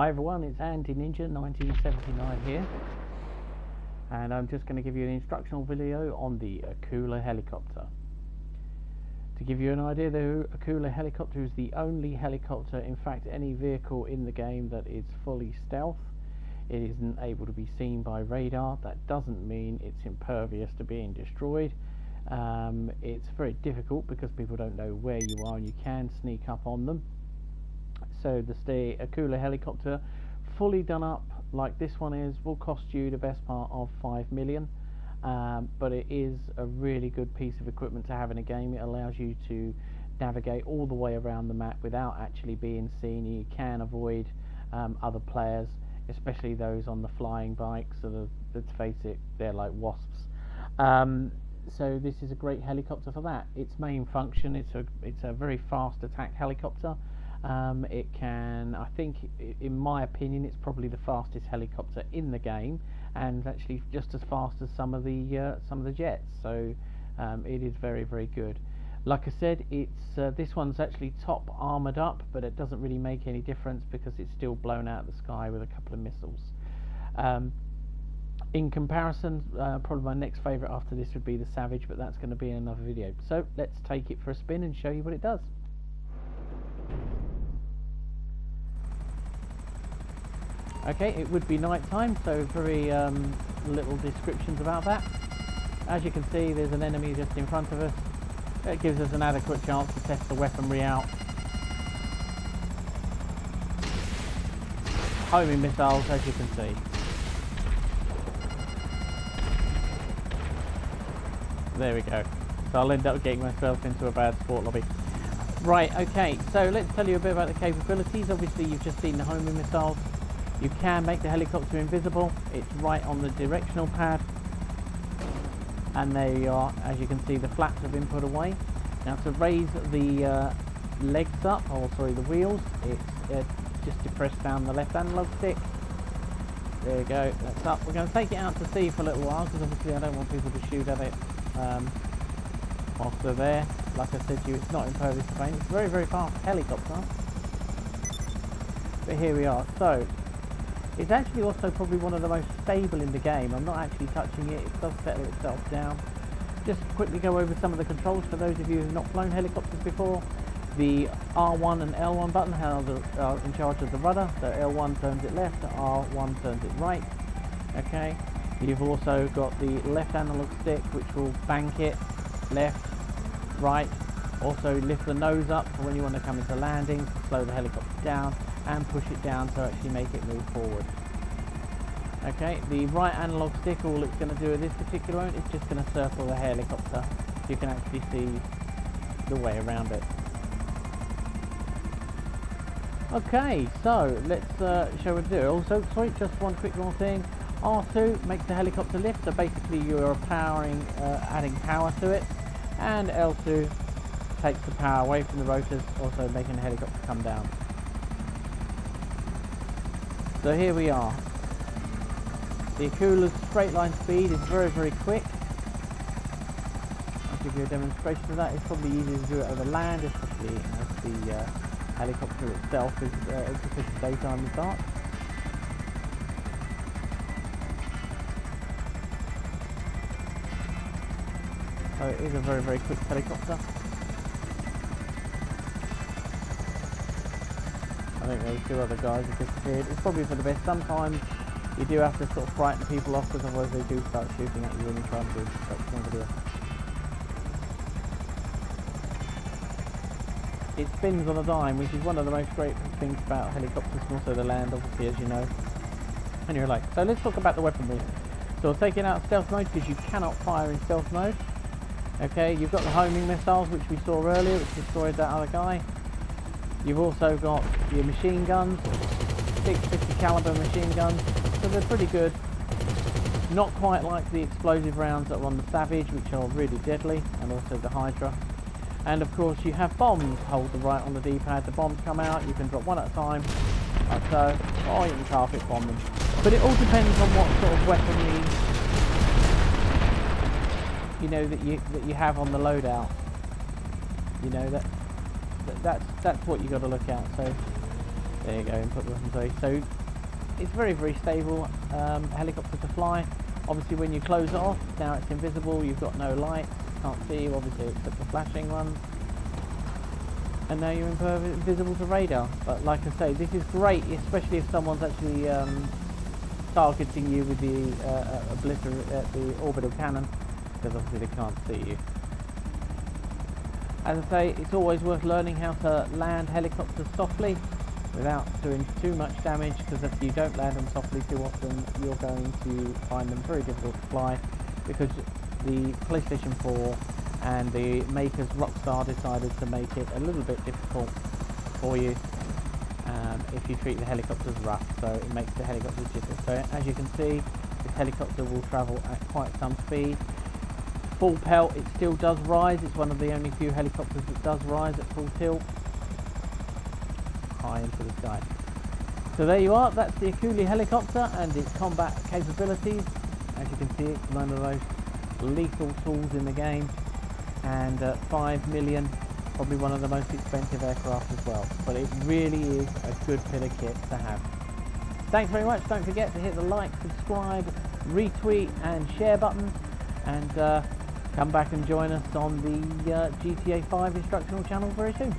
Hi everyone, it's Andy Ninja 1979 here, and I'm just going to give you an instructional video on the Akula helicopter. To give you an idea, the Akula helicopter is the only helicopter, in fact any vehicle in the game, that is fully stealth. It isn't able to be seen by radar. That doesn't mean it's impervious to being destroyed. It's very difficult because people don't know where you are and you can sneak up on them. So the Akula helicopter, fully done up like this one is, will cost you the best part of 5 million. But it is a really good piece of equipment to have in a game. It allows you to navigate all the way around the map without actually being seen. You can avoid other players, especially those on the flying bikes. So let's face it, they're like wasps. So this is a great helicopter for that. Its main function, it's a very fast attack helicopter. It can, I think, in my opinion, it's probably the fastest helicopter in the game, and actually just as fast as some of the jets. So it is very, very good. Like I said, it's this one's actually top armored up, but it doesn't really make any difference because it's still blown out of the sky with a couple of missiles. In comparison, probably my next favourite after this would be the Savage, but that's going to be in another video. So let's take it for a spin and show you what it does. Okay, it would be night time, so very little descriptions about that. As you can see, there's an enemy just in front of us. It gives us an adequate chance to test the weaponry out. Homing missiles, as you can see. There we go. So I'll end up getting myself into a bad sport lobby. Right, okay, so let's tell you a bit about the capabilities. Obviously, you've just seen the homing missiles. You can make the helicopter invisible. It's right on the directional pad, and there you are. As you can see, the flaps have been put away. Now to raise the legs up, or sorry, the wheels, it's just to press down the left analog stick. There you go, that's up. We're going to take it out to sea for a little while because obviously I don't want people to shoot at it whilst they're there. Like I said to you, it's not impervious to paint. It's a very, very fast helicopter. But here we are. So it's actually also probably one of the most stable in the game. I'm not actually touching it. It does settle itself down. Just quickly go over some of the controls for those of you who have not flown helicopters before. The R1 and L1 button are in charge of the rudder. So L1 turns it left, R1 turns it right. Okay. You've also got the left analog stick, which will bank it left, right. Also lift the nose up for when you want to come into landing, slow the helicopter down, and push it down to actually make it move forward. Okay, the right analog stick, all it's going to do at this particular moment is just going to circle the helicopter so you can actually see the way around it. Okay, so let's show what to do. Also, sorry, just one quick more thing. R2 makes the helicopter lift, so basically you're powering, adding power to it, and L2 takes the power away from the rotors, also making the helicopter come down. So here we are. The Akula's straight line speed is very, very quick. I'll give you a demonstration of that. It's probably easier to do it over land, especially as the helicopter itself is insufficient daytime and dark. So it is a very, very quick helicopter. I think those two other guys have disappeared. It's probably for the best. Sometimes you do have to sort of frighten people off because otherwise they do start shooting at you when you try and do a video. It spins on a dime, which is one of the most great things about helicopters, and also the land, obviously, as you know. And you're like, so let's talk about the weaponry. So taking out stealth mode, because you cannot fire in stealth mode. Okay, you've got the homing missiles, which we saw earlier, which destroyed that other guy. You've also got your machine guns, 650 caliber machine guns, so they're pretty good. Not quite like the explosive rounds that are on the Savage, which are really deadly, and also the Hydra. And of course you have bombs. Hold the right on the D-pad, the bombs come out, you can drop one at a time, like so, or you can carpet bomb them. But it all depends on what sort of weaponry that you have on the loadout. You know, that's what you got to look at. So There you go, input weapons away. So it's very, very stable helicopter to fly. Obviously when you close it off, now it's invisible, you've got no light, can't see you, obviously except the flashing ones. And now you're invisible to radar. But like I say, this is great, especially if someone's actually targeting you with the orbital cannon, because obviously they can't see you. As I say, it's always worth learning how to land helicopters softly without doing too much damage, because if you don't land them softly too often, you're going to find them very difficult to fly, because the PlayStation 4 and the makers Rockstar decided to make it a little bit difficult for you if you treat the helicopters rough, so it makes the helicopters jitter. So as you can see, this helicopter will travel at quite some speed. Full pelt, it still does rise. It's one of the only few helicopters that does rise at full tilt, high into the sky. So there you are, that's the Akula helicopter and its combat capabilities. As you can see, it's one of the most lethal tools in the game, and 5 million, probably one of the most expensive aircraft as well, but it really is a good bit of kit to have. Thanks very much. Don't forget to hit the like, subscribe, retweet and share buttons, and come back and join us on the GTA 5 instructional channel very soon.